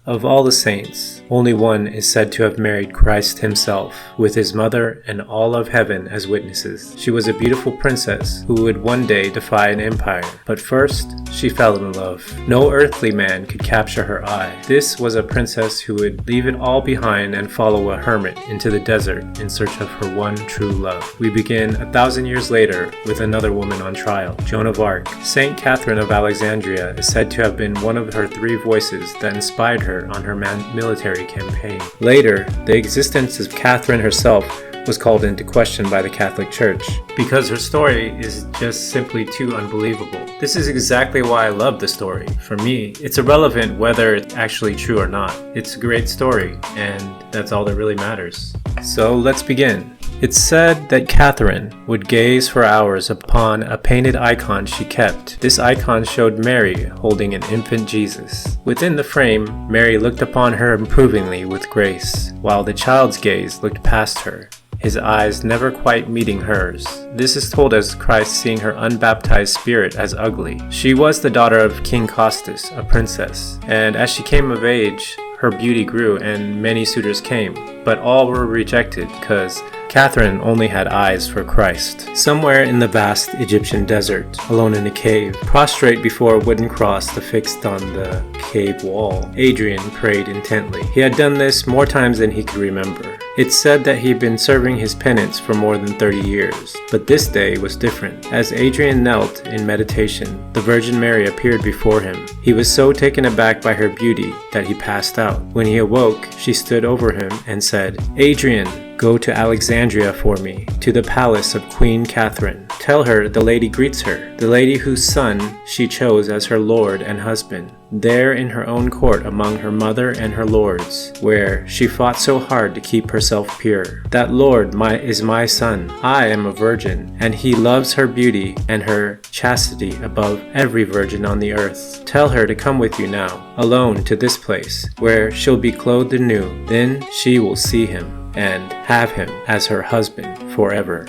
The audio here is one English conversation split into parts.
Of all the saints, only one is said to have married Christ himself, with his mother and all of heaven as witnesses. She was a beautiful princess who would one day defy an empire, but first she fell in love. No earthly man could capture her eye. This was a princess who would leave it all behind and follow a hermit into the desert in search of her one true love. We begin 1,000 years later with another woman on trial, Joan of Arc. Saint Catherine of Alexandria is said to have been one of her 3 voices that inspired her on her military campaign. Later, the existence of Catherine herself was called into question by the Catholic Church because her story is just simply too unbelievable. This is exactly why I love the story. For me, it's irrelevant whether it's actually true or not. It's a great story, and that's all that really matters. So let's begin. It's said that Catherine would gaze for hours upon a painted icon she kept. This icon showed Mary holding an infant Jesus. Within the frame, Mary looked upon her approvingly with grace, while the child's gaze looked past her, his eyes never quite meeting hers. This is told as Christ seeing her unbaptized spirit as ugly. She was the daughter of King Costus, a princess, and as she came of age, her beauty grew and many suitors came, but all were rejected because Catherine only had eyes for Christ. Somewhere in the vast Egyptian desert, alone in a cave, prostrate before a wooden cross affixed on the cave wall, Adrian prayed intently. He had done this more times than he could remember. It's said that he had been serving his penance for more than 30 years, but this day was different. As Adrian knelt in meditation, the Virgin Mary appeared before him. He was so taken aback by her beauty that he passed out. When he awoke, she stood over him and said, "Adrian, go to Alexandria for me, to the palace of Queen Catherine. Tell her the lady greets her, the lady whose son she chose as her lord and husband, there in her own court among her mother and her lords, where she fought so hard to keep herself pure. That lord is my son. I am a virgin, and he loves her beauty and her chastity above every virgin on the earth. Tell her to come with you now, alone to this place, where she'll be clothed anew. Then she will see him and have him as her husband forever."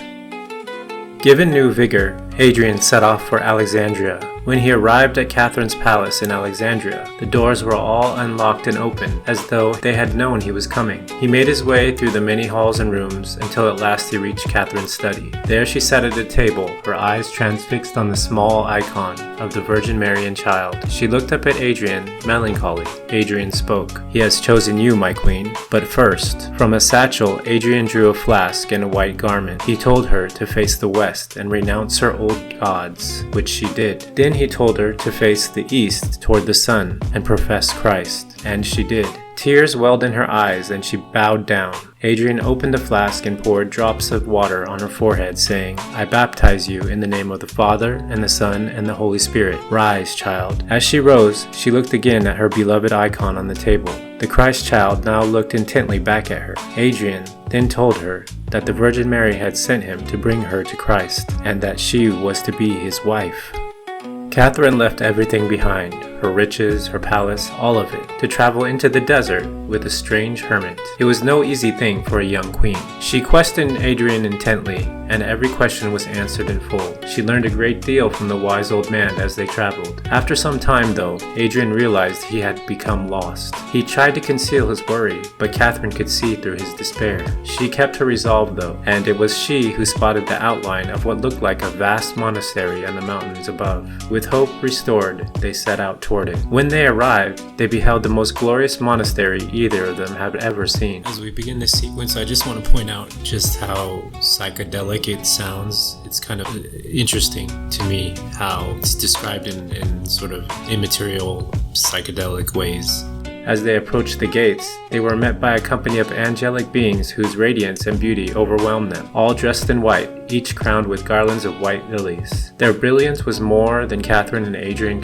Given new vigor, Adrian set off for Alexandria. When he arrived at Catherine's palace in Alexandria, the doors were all unlocked and open, as though they had known he was coming. He made his way through the many halls and rooms until at last he reached Catherine's study. There she sat at a table, her eyes transfixed on the small icon of the Virgin Mary and Child. She looked up at Adrian, melancholy. Adrian spoke. "He has chosen you, my queen. But first," from a satchel, Adrian drew a flask and a white garment. He told her to face the west and renounce her old gods, which she did. Then he told her to face the east toward the sun and profess Christ, and she did. Tears welled in her eyes and she bowed down. Adrian opened the flask and poured drops of water on her forehead, saying, "I baptize you in the name of the Father, and the Son, and the Holy Spirit. Rise, child." As she rose, she looked again at her beloved icon on the table. The Christ child now looked intently back at her. Adrian then told her that the Virgin Mary had sent him to bring her to Christ, and that she was to be his wife. Catherine left everything behind, her riches, her palace, all of it, to travel into the desert with a strange hermit. It was no easy thing for a young queen. She questioned Adrian intently, and every question was answered in full. She learned a great deal from the wise old man as they traveled. After some time, though, Adrian realized he had become lost. He tried to conceal his worry, but Catherine could see through his despair. She kept her resolve, though, and it was she who spotted the outline of what looked like a vast monastery on the mountains above. With hope restored, they set out toward it. When they arrived, they beheld the most glorious monastery either of them had ever seen. As we begin this sequence, I just want to point out just how psychedelic it sounds. It's kind of interesting to me how it's described in sort of immaterial psychedelic ways. As they approached the gates, they were met by a company of angelic beings whose radiance and beauty overwhelmed them, all dressed in white, each crowned with garlands of white lilies. Their brilliance was more than Catherine and Adrian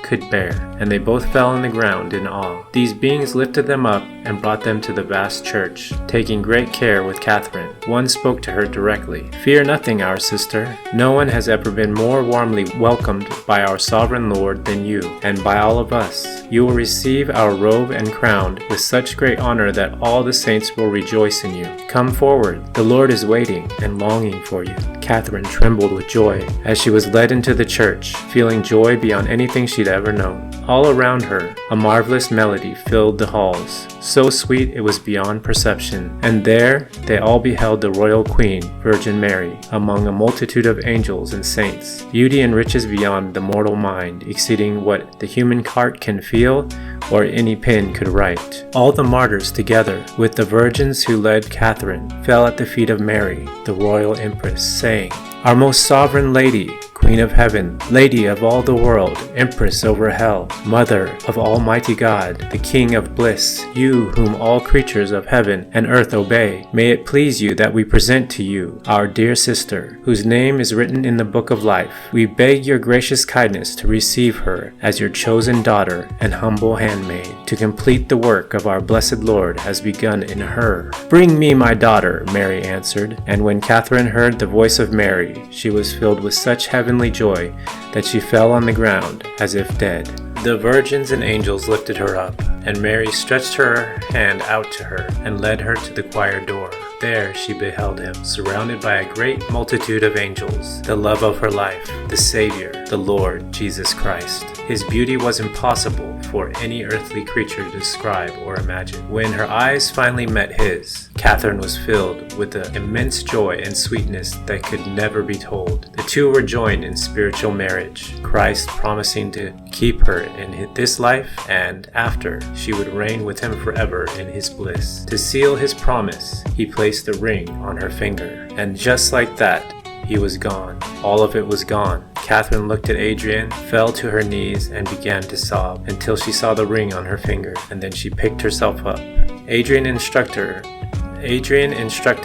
could bear, and they both fell on the ground in awe. These beings lifted them up and brought them to the vast church, taking great care with Catherine. One spoke to her directly. "Fear nothing, our sister. No one has ever been more warmly welcomed by our sovereign Lord than you, and by all of us. You will receive our robe and crowned with such great honor that all the saints will rejoice in you. Come forward. The Lord is waiting and longing for you." Catherine trembled with joy as she was led into the church, feeling joy beyond anything she'd ever known. All around her, a marvelous melody filled the halls, so sweet it was beyond perception. And there they all beheld the royal queen, Virgin Mary, among a multitude of angels and saints, beauty and riches beyond the mortal mind, exceeding what the human heart can feel or any pen could write. All the martyrs together, with the virgins who led Catherine, fell at the feet of Mary, the royal empress, saying, "Our most sovereign lady, Queen of heaven, Lady of all the world, Empress over hell, Mother of Almighty God, the King of bliss, you whom all creatures of heaven and earth obey, may it please you that we present to you our dear sister, whose name is written in the book of life. We beg your gracious kindness to receive her as your chosen daughter and humble handmaid, to complete the work of our blessed Lord has begun in her." "Bring me my daughter," Mary answered, and when Catherine heard the voice of Mary, she was filled with such heavenly joy that she fell on the ground as if dead. The virgins and angels lifted her up, and Mary stretched her hand out to her and led her to the choir door. There she beheld him, surrounded by a great multitude of angels, the love of her life, the Savior, the Lord Jesus Christ. His beauty was impossible for any earthly creature to describe or imagine. When her eyes finally met his, Catherine was filled with an immense joy and sweetness that could never be told. The two were joined in spiritual marriage, Christ promising to keep her in this life, and after, she would reign with him forever in his bliss. To seal his promise, he placed the ring on her finger, and just like that, he was gone. All of it was gone. Catherine looked at Adrian, fell to her knees, and began to sob until she saw the ring on her finger, and then she picked herself up. Adrian instructed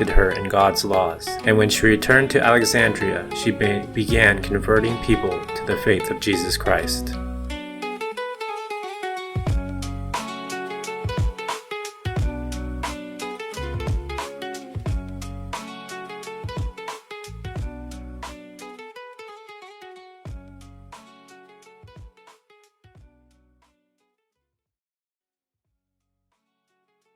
her in God's laws, and when she returned to Alexandria, she began converting people to the faith of Jesus Christ.